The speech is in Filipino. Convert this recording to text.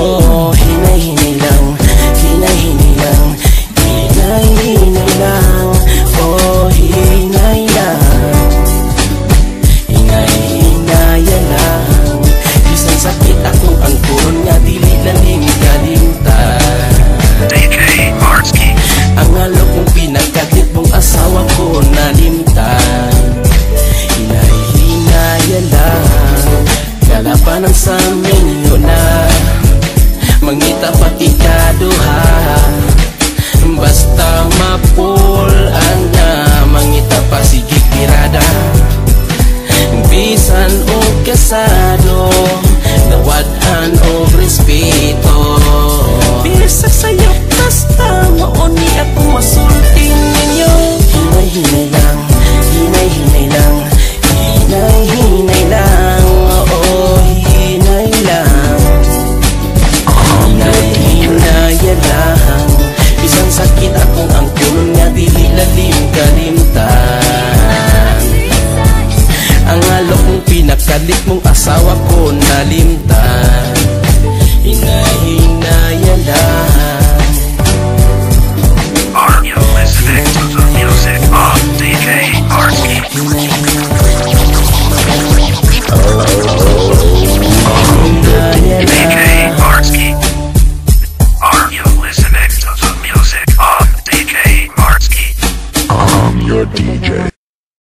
Oh, hinay-hinay lang, hinay-hinay lang, hinay-hinay lang. Oh, hinay lang, hinay-hinayan lang. Bisan sakit akong ang kuron nga dili lalim kalimtan. Ang alok kong pinagkadit mong asawa ko nalimtan. Hinay-hinayan lang, kalapanan sa minyo na mangita pati kaduha. Basta mapulan na mangita pa sige pirada. Bisan o kasado, nawadhan o respeto. Bisak sa'yo basta mauni ako masulting ninyo. Hinay-hinay lang, hinay-hinay lang, hinay-hinay lang. Oo, hinay lang, hinay-hinayan lang. Isang sakit akong ang kulon nga dili lalim kalimtan. Ang alok mong pinakalit mong asawa ko nalimtan.